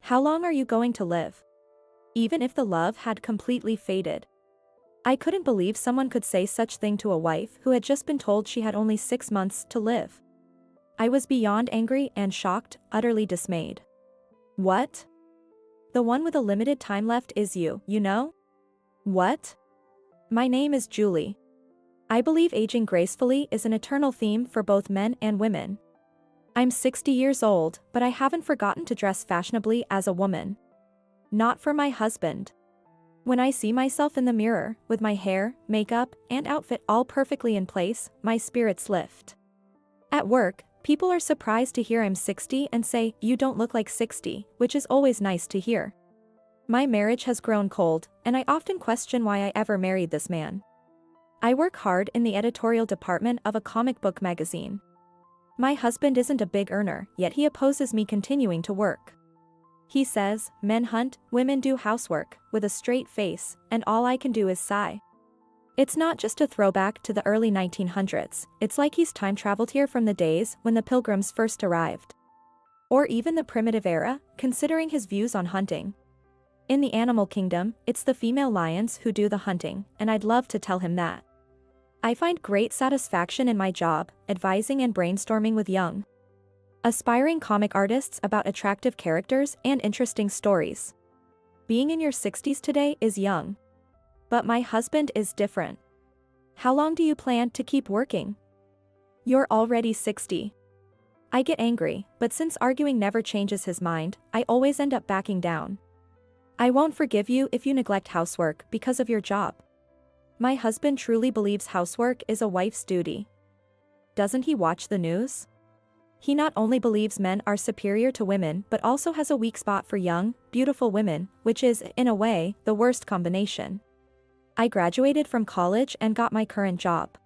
How long are you going to live? Even if the love had completely faded. I couldn't believe someone could say such thing to a wife who had just been told she had only 6 months to live. I was beyond angry and shocked, utterly dismayed. What? The one with a limited time left is you know? What? My name is Julie. I believe aging gracefully is an eternal theme for both men and women. I'm 60 years old, but I haven't forgotten to dress fashionably as a woman. Not for my husband. When I see myself in the mirror, with my hair, makeup, and outfit all perfectly in place, my spirits lift. At work, people are surprised to hear I'm 60 and say, "You don't look like 60, which is always nice to hear. My marriage has grown cold, and I often question why I ever married this man. I work hard in the editorial department of a comic book magazine. My husband isn't a big earner, yet he opposes me continuing to work. He says, "Men hunt, women do housework," with a straight face, and all I can do is sigh. It's not just a throwback to the early 1900s, it's like he's time-traveled here from the days when the Pilgrims first arrived. Or even the primitive era, considering his views on hunting. In the animal kingdom, it's the female lions who do the hunting, and I'd love to tell him that. I find great satisfaction in my job, advising and brainstorming with young, aspiring comic artists about attractive characters and interesting stories. Being in your 60s today is young. But my husband is different. How long do you plan to keep working? You're already 60. I get angry, but since arguing never changes his mind, I always end up backing down. I won't forgive you if you neglect housework because of your job. My husband truly believes housework is a wife's duty. Doesn't he watch the news? He not only believes men are superior to women but also has a weak spot for young, beautiful women, which is, in a way, the worst combination. I graduated from college and got my current job.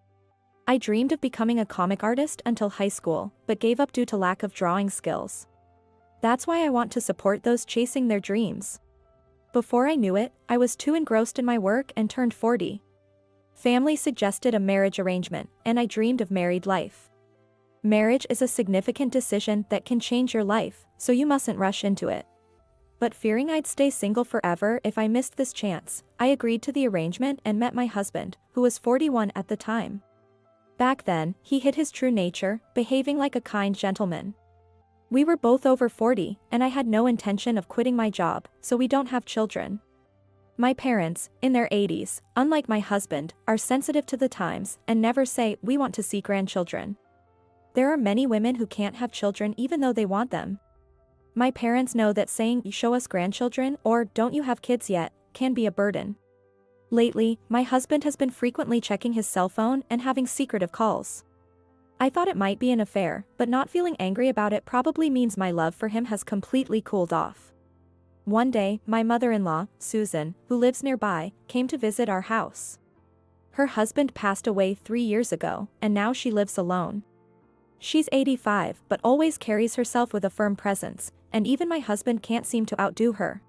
I dreamed of becoming a comic artist until high school, but gave up due to lack of drawing skills. That's why I want to support those chasing their dreams. Before I knew it, I was too engrossed in my work and turned 40. Family suggested a marriage arrangement, and I dreamed of married life. Marriage is a significant decision that can change your life, so you mustn't rush into it. But fearing I'd stay single forever if I missed this chance, I agreed to the arrangement and met my husband, who was 41 at the time. Back then, he hid his true nature, behaving like a kind gentleman. We were both over 40, and I had no intention of quitting my job, so we don't have children. My parents, in their 80s, unlike my husband, are sensitive to the times and never say, "We want to see grandchildren." There are many women who can't have children even though they want them. My parents know that saying, "You show us grandchildren," or "Don't you have kids yet," can be a burden. Lately, my husband has been frequently checking his cell phone and having secretive calls. I thought it might be an affair, but not feeling angry about it probably means my love for him has completely cooled off. One day, my mother-in-law, Susan, who lives nearby, came to visit our house. Her husband passed away 3 years ago, and now she lives alone. She's 85 but always carries herself with a firm presence, and even my husband can't seem to outdo her.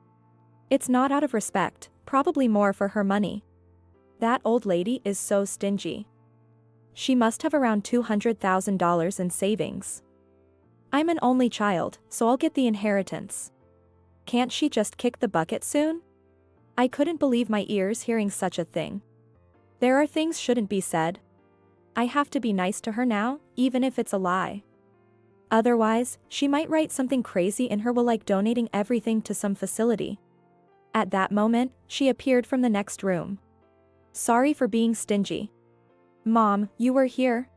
It's not out of respect, probably more for her money. That old lady is so stingy. She must have around $200,000 in savings. I'm an only child, so I'll get the inheritance. Can't she just kick the bucket soon? I couldn't believe my ears hearing such a thing. There are things shouldn't be said. I have to be nice to her now, even if it's a lie. Otherwise, she might write something crazy in her will like donating everything to some facility. At that moment, she appeared from the next room. "Sorry for being stingy. Mom, you were here?"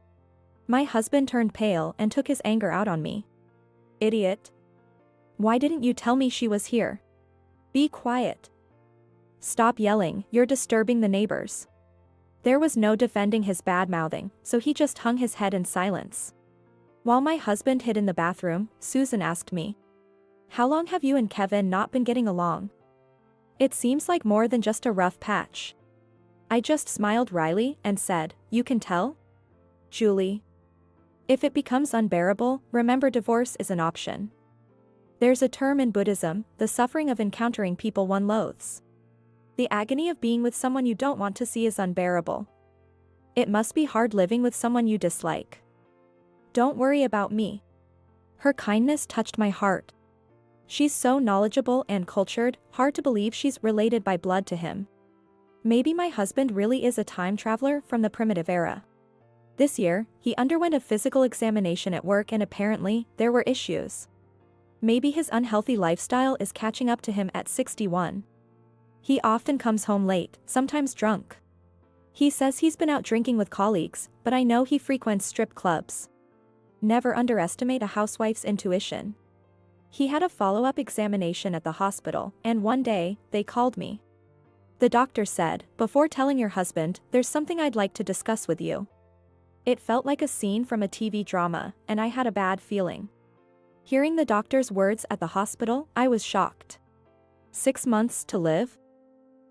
My husband turned pale and took his anger out on me. "Idiot. Why didn't you tell me she was here? Be quiet. Stop yelling, you're disturbing the neighbors." There was no defending his bad-mouthing, so he just hung his head in silence. While my husband hid in the bathroom, Susan asked me, "How long have you and Kevin not been getting along? It seems like more than just a rough patch." I just smiled wryly and said, "You can tell? Julie. If it becomes unbearable, remember divorce is an option. There's a term in Buddhism, the suffering of encountering people one loathes. The agony of being with someone you don't want to see is unbearable. It must be hard living with someone you dislike. Don't worry about me." Her kindness touched my heart. She's so knowledgeable and cultured, hard to believe she's related by blood to him. Maybe my husband really is a time traveler from the primitive era. This year, he underwent a physical examination at work and apparently, there were issues. Maybe his unhealthy lifestyle is catching up to him at 61. He often comes home late, sometimes drunk. He says he's been out drinking with colleagues, but I know he frequents strip clubs. Never underestimate a housewife's intuition. He had a follow-up examination at the hospital, and one day, they called me. The doctor said, "Before telling your husband, there's something I'd like to discuss with you." It felt like a scene from a TV drama, and I had a bad feeling. Hearing the doctor's words at the hospital, I was shocked. 6 months to live?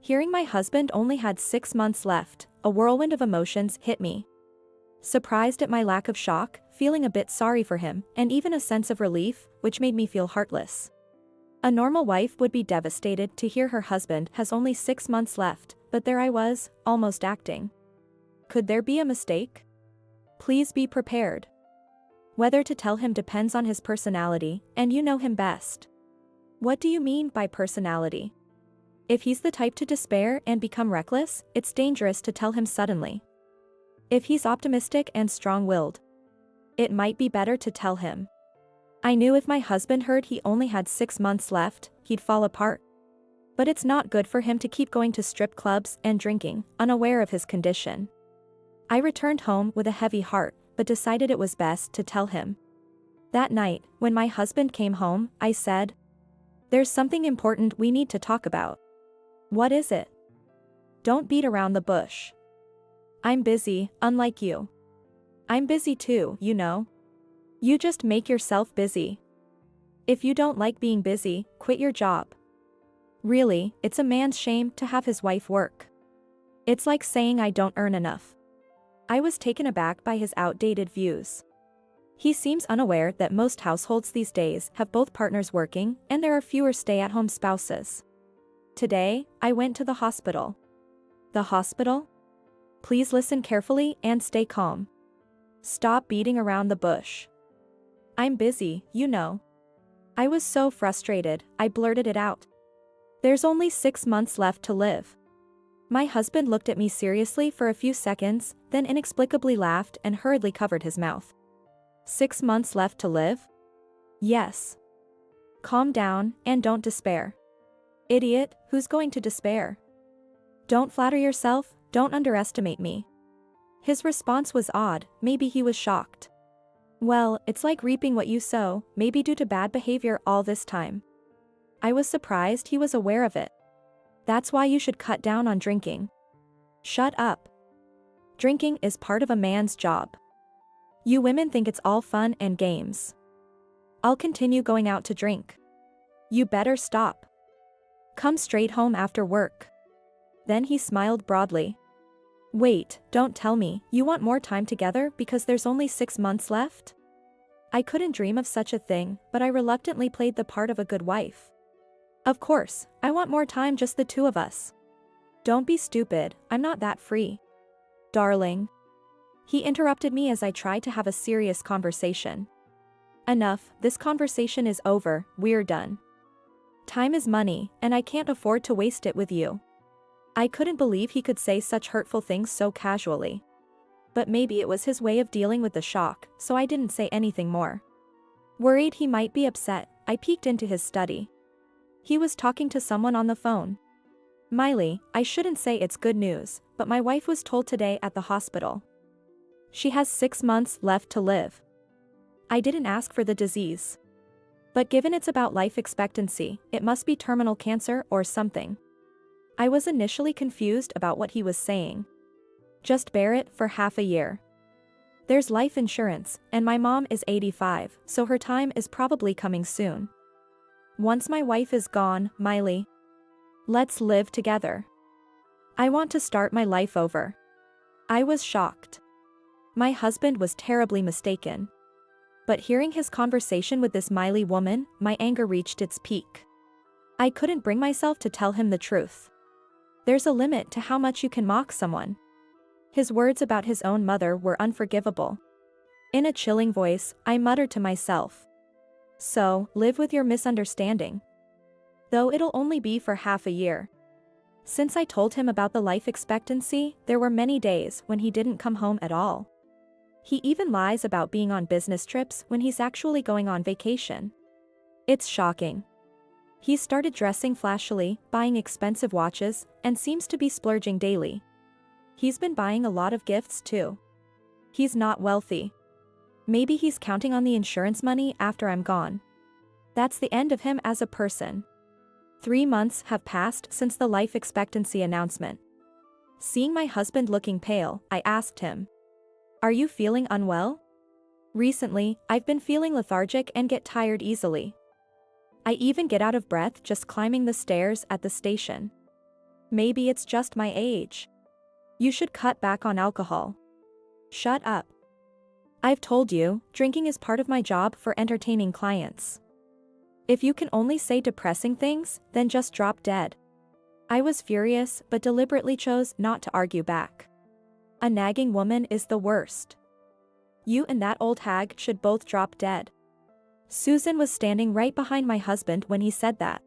Hearing my husband only had 6 months left, a whirlwind of emotions hit me. Surprised at my lack of shock, feeling a bit sorry for him, and even a sense of relief, which made me feel heartless. A normal wife would be devastated to hear her husband has only 6 months left, but there I was, almost acting. Could there be a mistake? Please be prepared. Whether to tell him depends on his personality, and you know him best. What do you mean by personality? If he's the type to despair and become reckless, it's dangerous to tell him suddenly. If he's optimistic and strong-willed, it might be better to tell him. I knew if my husband heard he only had 6 months left, he'd fall apart. But it's not good for him to keep going to strip clubs and drinking, unaware of his condition. I returned home with a heavy heart, but decided it was best to tell him. That night, when my husband came home, I said, "There's something important we need to talk about." "What is it?" "Don't beat around the bush." "I'm busy, unlike you." "I'm busy too, you know. You just make yourself busy. If you don't like being busy, quit your job." Really, it's a man's shame to have his wife work. It's like saying I don't earn enough. I was taken aback by his outdated views. He seems unaware that most households these days have both partners working, and there are fewer stay-at-home spouses. Today, I went to the hospital. The hospital? Please listen carefully and stay calm. Stop beating around the bush. "I'm busy, you know." I was so frustrated, I blurted it out. "There's only 6 months left to live." My husband looked at me seriously for a few seconds, then inexplicably laughed and hurriedly covered his mouth. 6 months left to live? Yes. Calm down, and don't despair. Idiot, who's going to despair? Don't flatter yourself, don't underestimate me. His response was odd, maybe he was shocked. Well, it's like reaping what you sow, maybe due to bad behavior all this time. I was surprised he was aware of it. That's why you should cut down on drinking. Shut up. Drinking is part of a man's job. You women think it's all fun and games. I'll continue going out to drink. You better stop. Come straight home after work. Then he smiled broadly. Wait, don't tell me, you want more time together because there's only 6 months left? I couldn't dream of such a thing, but I reluctantly played the part of a good wife. Of course, I want more time, just the two of us. Don't be stupid, I'm not that free. Darling. He interrupted me as I tried to have a serious conversation. Enough, this conversation is over, we're done. Time is money, and I can't afford to waste it with you. I couldn't believe he could say such hurtful things so casually. But maybe it was his way of dealing with the shock, so I didn't say anything more. Worried he might be upset, I peeked into his study. He was talking to someone on the phone. Miley, I shouldn't say it's good news, but my wife was told today at the hospital. She has 6 months left to live. I didn't ask for the disease. But given it's about life expectancy, it must be terminal cancer or something. I was initially confused about what he was saying. Just bear it for half a year. There's life insurance, and my mom is 85, so her time is probably coming soon. Once my wife is gone, Miley, let's live together. I want to start my life over. I was shocked. My husband was terribly mistaken. But hearing his conversation with this Miley woman, my anger reached its peak. I couldn't bring myself to tell him the truth. There's a limit to how much you can mock someone. His words about his own mother were unforgivable. In a chilling voice, I muttered to myself. So, live with your misunderstanding. Though it'll only be for half a year. Since I told him about the life expectancy, there were many days when he didn't come home at all. He even lies about being on business trips when he's actually going on vacation. It's shocking. He started dressing flashily, buying expensive watches, and seems to be splurging daily. He's been buying a lot of gifts too. He's not wealthy. Maybe he's counting on the insurance money after I'm gone. That's the end of him as a person. 3 months have passed since the life expectancy announcement. Seeing my husband looking pale, I asked him, "Are you feeling unwell?" "Recently, I've been feeling lethargic and get tired easily. I even get out of breath just climbing the stairs at the station. Maybe it's just my age. You should cut back on alcohol." "Shut up. I've told you, drinking is part of my job for entertaining clients. If you can only say depressing things, then just drop dead." I was furious but deliberately chose not to argue back. A nagging woman is the worst. You and that old hag should both drop dead. Susan was standing right behind my husband when he said that.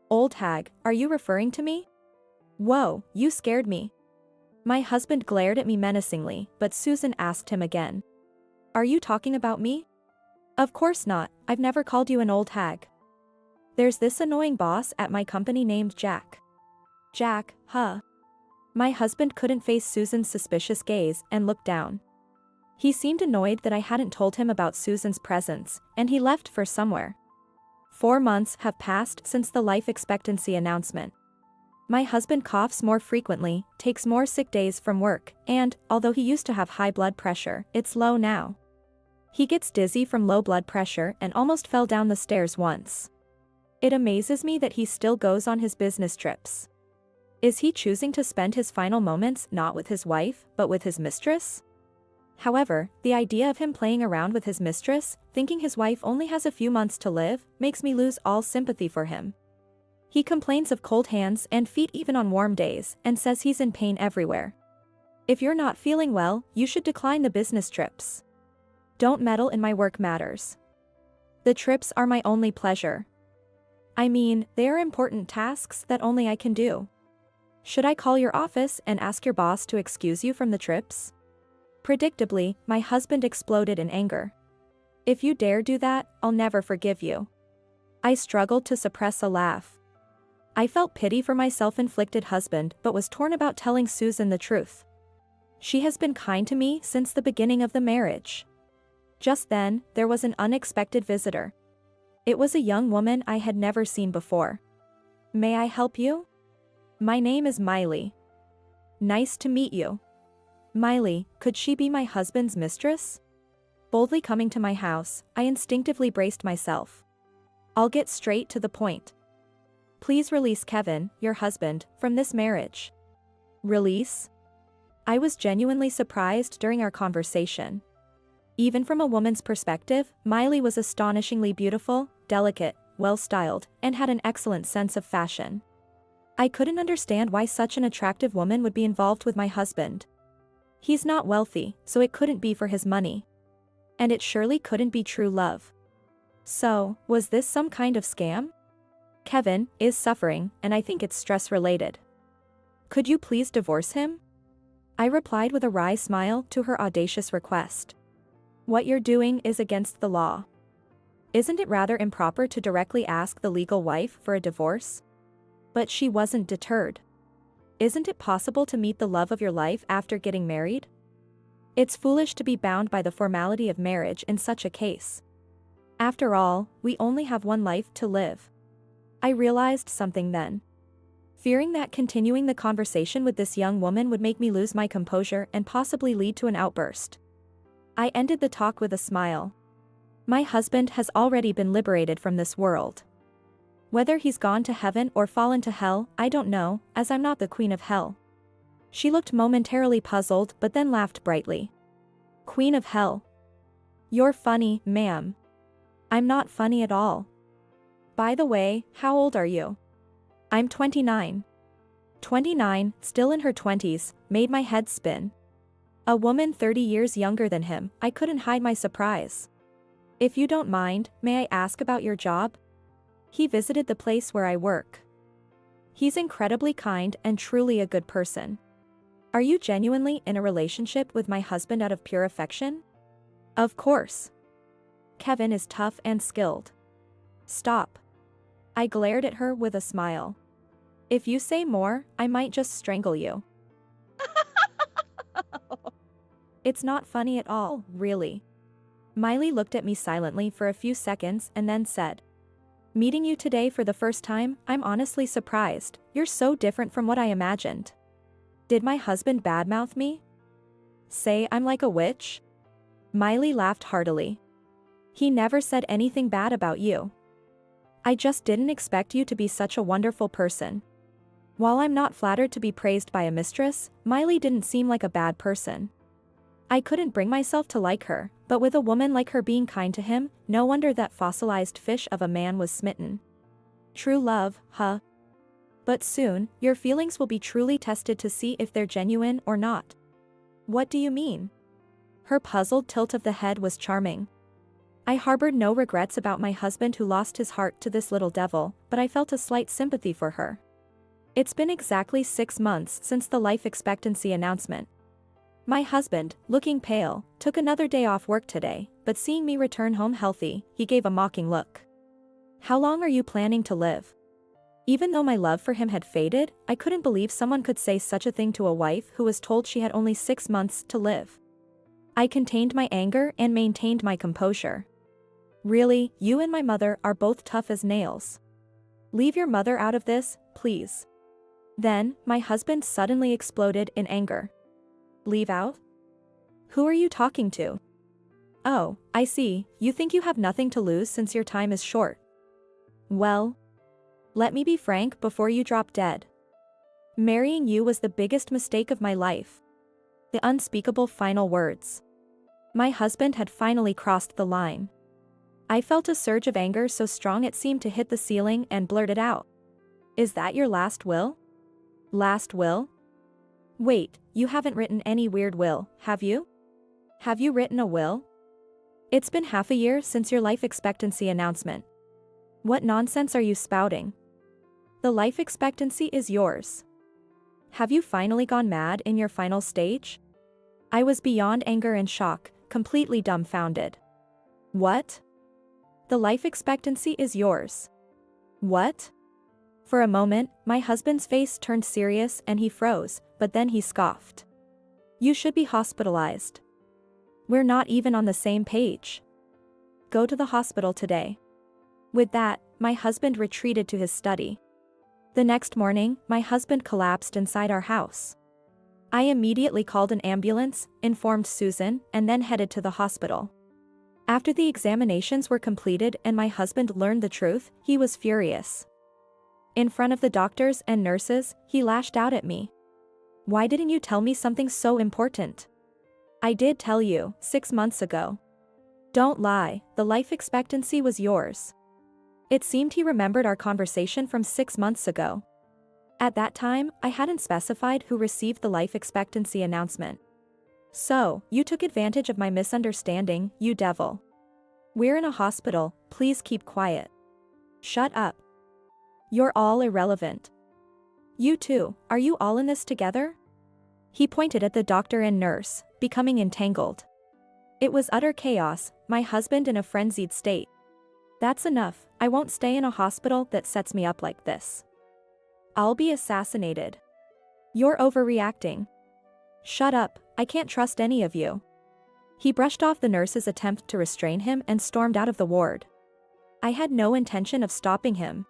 "Old hag, are you referring to me?" "Whoa, you scared me." My husband glared at me menacingly, but Susan asked him again. "Are you talking about me?" "Of course not, I've never called you an old hag. There's this annoying boss at my company named Jack." "Jack, huh?" My husband couldn't face Susan's suspicious gaze and looked down. He seemed annoyed that I hadn't told him about Susan's presence, and he left for somewhere. 4 months have passed since the life expectancy announcement. My husband coughs more frequently, takes more sick days from work, and, although he used to have high blood pressure, it's low now. He gets dizzy from low blood pressure and almost fell down the stairs once. It amazes me that he still goes on his business trips. Is he choosing to spend his final moments not with his wife, but with his mistress? However, the idea of him playing around with his mistress, thinking his wife only has a few months to live, makes me lose all sympathy for him. He complains of cold hands and feet even on warm days, and says he's in pain everywhere. If you're not feeling well, you should decline the business trips. Don't meddle in my work matters. The trips are my only pleasure. I mean, they are important tasks that only I can do. Should I call your office and ask your boss to excuse you from the trips? Predictably, my husband exploded in anger. If you dare do that, I'll never forgive you. I struggled to suppress a laugh. I felt pity for my self-inflicted husband but was torn about telling Susan the truth. She has been kind to me since the beginning of the marriage. Just then, there was an unexpected visitor. It was a young woman I had never seen before. "May I help you?" "My name is Miley." "Nice to meet you." Miley, could she be my husband's mistress? Boldly coming to my house, I instinctively braced myself. I'll get straight to the point. Please release Kevin, your husband, from this marriage. Release? I was genuinely surprised during our conversation. Even from a woman's perspective, Miley was astonishingly beautiful, delicate, well-styled, and had an excellent sense of fashion. I couldn't understand why such an attractive woman would be involved with my husband. He's not wealthy, so it couldn't be for his money. And it surely couldn't be true love. So, was this some kind of scam? Kevin is suffering, and I think it's stress-related. Could you please divorce him? I replied with a wry smile to her audacious request. What you're doing is against the law. Isn't it rather improper to directly ask the legal wife for a divorce? But she wasn't deterred. Isn't it possible to meet the love of your life after getting married? It's foolish to be bound by the formality of marriage in such a case. After all, we only have one life to live. I realized something then. Fearing that continuing the conversation with this young woman would make me lose my composure and possibly lead to an outburst. I ended the talk with a smile. My husband has already been liberated from this world. Whether he's gone to heaven or fallen to hell, I don't know, as I'm not the queen of hell. She looked momentarily puzzled but then laughed brightly. Queen of hell. You're funny, ma'am. I'm not funny at all. By the way, how old are you? I'm 29. 29, still in her 20s, made my head spin. A woman 30 years younger than him, I couldn't hide my surprise. If you don't mind, may I ask about your job? He visited the place where I work. He's incredibly kind and truly a good person. Are you genuinely in a relationship with my husband out of pure affection? Of course. Kevin is tough and skilled. Stop. I glared at her with a smile. If you say more, I might just strangle you. It's not funny at all, really. Miley looked at me silently for a few seconds and then said, "Meeting you today for the first time, I'm honestly surprised. You're so different from what I imagined." Did my husband badmouth me? Say I'm like a witch? Miley laughed heartily. He never said anything bad about you. I just didn't expect you to be such a wonderful person. While I'm not flattered to be praised by a mistress, Miley didn't seem like a bad person. I couldn't bring myself to like her, but with a woman like her being kind to him, no wonder that fossilized fish of a man was smitten. True love, huh? But soon, your feelings will be truly tested to see if they're genuine or not. What do you mean? Her puzzled tilt of the head was charming. I harbored no regrets about my husband who lost his heart to this little devil, but I felt a slight sympathy for her. It's been exactly 6 months since the life expectancy announcement. My husband, looking pale, took another day off work today, but seeing me return home healthy, he gave a mocking look. How long are you planning to live? Even though my love for him had faded, I couldn't believe someone could say such a thing to a wife who was told she had only 6 months to live. I contained my anger and maintained my composure. Really, you and my mother are both tough as nails. Leave your mother out of this, please. Then, my husband suddenly exploded in anger. Leave out? Who are you talking to? Oh, I see, you think you have nothing to lose since your time is short. Well, let me be frank before you drop dead. Marrying you was the biggest mistake of my life. The unspeakable final words. My husband had finally crossed the line. I felt a surge of anger so strong it seemed to hit the ceiling and blurted out. Is that your last will? Last will? Wait, you haven't written any weird will, have you? Have you written a will? It's been half a year since your life expectancy announcement. What nonsense are you spouting? The life expectancy is yours. Have you finally gone mad in your final stage? I was beyond anger and shock, completely dumbfounded. What? The life expectancy is yours. What? For a moment, my husband's face turned serious and he froze, but then he scoffed. You should be hospitalized. We're not even on the same page. Go to the hospital today. With that, my husband retreated to his study. The next morning, my husband collapsed inside our house. I immediately called an ambulance, informed Susan, and then headed to the hospital. After the examinations were completed and my husband learned the truth, he was furious. In front of the doctors and nurses, he lashed out at me. Why didn't you tell me something so important? I did tell you, 6 months ago. Don't lie, the life expectancy was yours. It seemed he remembered our conversation from 6 months ago. At that time, I hadn't specified who received the life expectancy announcement. So, you took advantage of my misunderstanding, you devil. We're in a hospital, please keep quiet. Shut up. You're all irrelevant. You too, are you all in this together? He pointed at the doctor and nurse, becoming entangled. It was utter chaos, my husband in a frenzied state. That's enough, I won't stay in a hospital that sets me up like this. I'll be assassinated. You're overreacting. Shut up, I can't trust any of you. He brushed off the nurse's attempt to restrain him and stormed out of the ward. I had no intention of stopping him.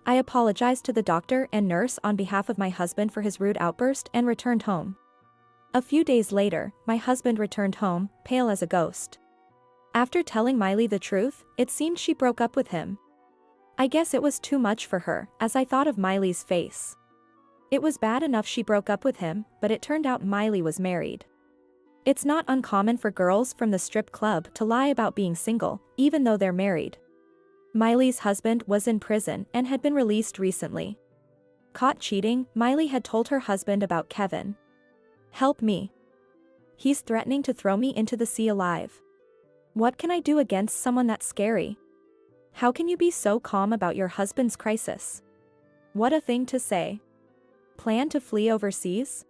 I apologized to the doctor and nurse on behalf of my husband for his rude outburst and returned home. A few days later, my husband returned home, pale as a ghost. After telling Miley the truth, it seemed she broke up with him. I guess it was too much for her, as I thought of Miley's face. It was bad enough she broke up with him, but it turned out Miley was married. It's not uncommon for girls from the strip club to lie about being single, even though they're married. Miley's husband was in prison and had been released recently. Caught cheating, Miley had told her husband about Kevin. Help me. He's threatening to throw me into the sea alive. What can I do against someone that's scary? How can you be so calm about your husband's crisis? What a thing to say. Plan to flee overseas?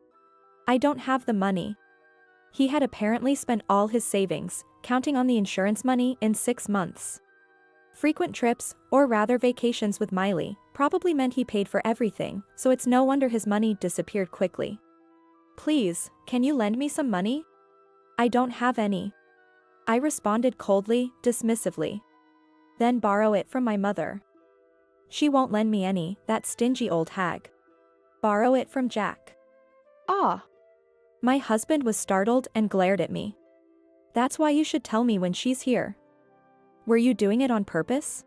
I don't have the money. He had apparently spent all his savings, counting on the insurance money in 6 months. Frequent trips, or rather vacations with Miley, probably meant he paid for everything, so it's no wonder his money disappeared quickly. Please, can you lend me some money? I don't have any. I responded coldly, dismissively. Then borrow it from my mother. She won't lend me any, that stingy old hag. Borrow it from Jack. Ah. My husband was startled and glared at me. That's why you should tell me when she's here. Were you doing it on purpose?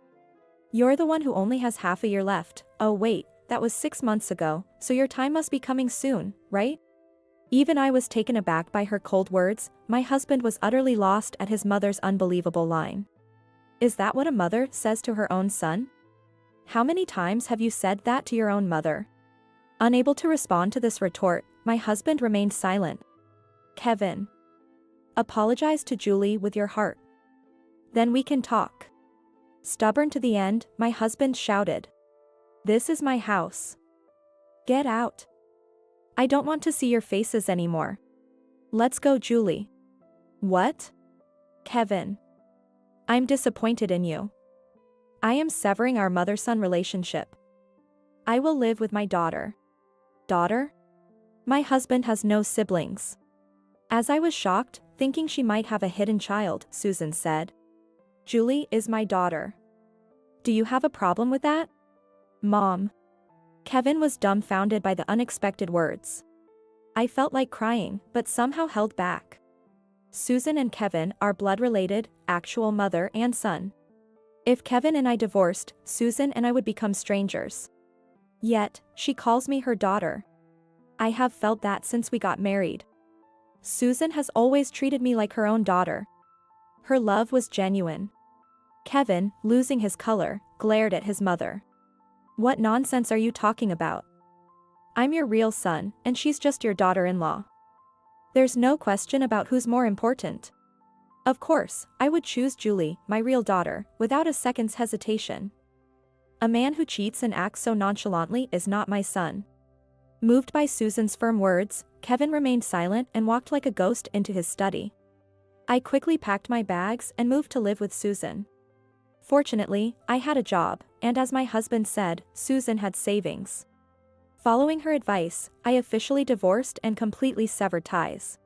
You're the one who only has half a year left. Oh wait, that was 6 months ago, so your time must be coming soon, right? Even I was taken aback by her cold words. My husband was utterly lost at his mother's unbelievable line. Is that what a mother says to her own son? How many times have you said that to your own mother? Unable to respond to this retort, my husband remained silent. Kevin. Apologize to Julie with your heart. Then we can talk. Stubborn to the end, my husband shouted. This is my house. Get out. I don't want to see your faces anymore. Let's go, Julie. What? Kevin. I'm disappointed in you. I am severing our mother-son relationship. I will live with my daughter. Daughter? My husband has no siblings. As I was shocked, thinking she might have a hidden child, Susan said. Julie is my daughter. Do you have a problem with that? Mom. Kevin was dumbfounded by the unexpected words. I felt like crying, but somehow held back. Susan and Kevin are blood-related, actual mother and son. If Kevin and I divorced, Susan and I would become strangers. Yet, she calls me her daughter. I have felt that since we got married. Susan has always treated me like her own daughter. Her love was genuine. Kevin, losing his color, glared at his mother. What nonsense are you talking about? I'm your real son, and she's just your daughter-in-law. There's no question about who's more important. Of course, I would choose Julie, my real daughter, without a second's hesitation. A man who cheats and acts so nonchalantly is not my son. Moved by Susan's firm words, Kevin remained silent and walked like a ghost into his study. I quickly packed my bags and moved to live with Susan. Fortunately, I had a job, and as my husband said, Susan had savings. Following her advice, I officially divorced and completely severed ties.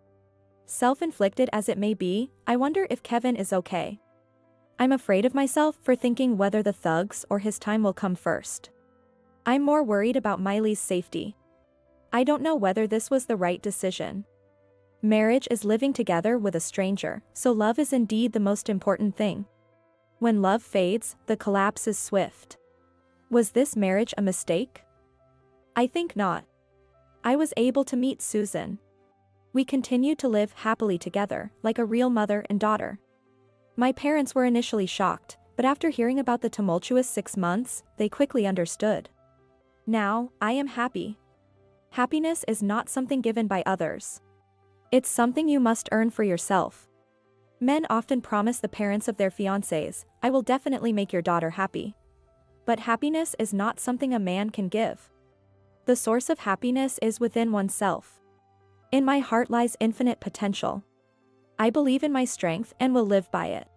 Self-inflicted as it may be, I wonder if Kevin is okay. I'm afraid of myself for thinking whether the thugs or his time will come first. I'm more worried about Miley's safety. I don't know whether this was the right decision. Marriage is living together with a stranger, so love is indeed the most important thing. When love fades, the collapse is swift. Was this marriage a mistake? I think not. I was able to meet Susan. We continued to live happily together, like a real mother and daughter. My parents were initially shocked, but after hearing about the tumultuous 6 months, they quickly understood. Now, I am happy. Happiness is not something given by others. It's something you must earn for yourself. Men often promise the parents of their fiancés, I will definitely make your daughter happy. But happiness is not something a man can give. The source of happiness is within oneself. In my heart lies infinite potential. I believe in my strength and will live by it.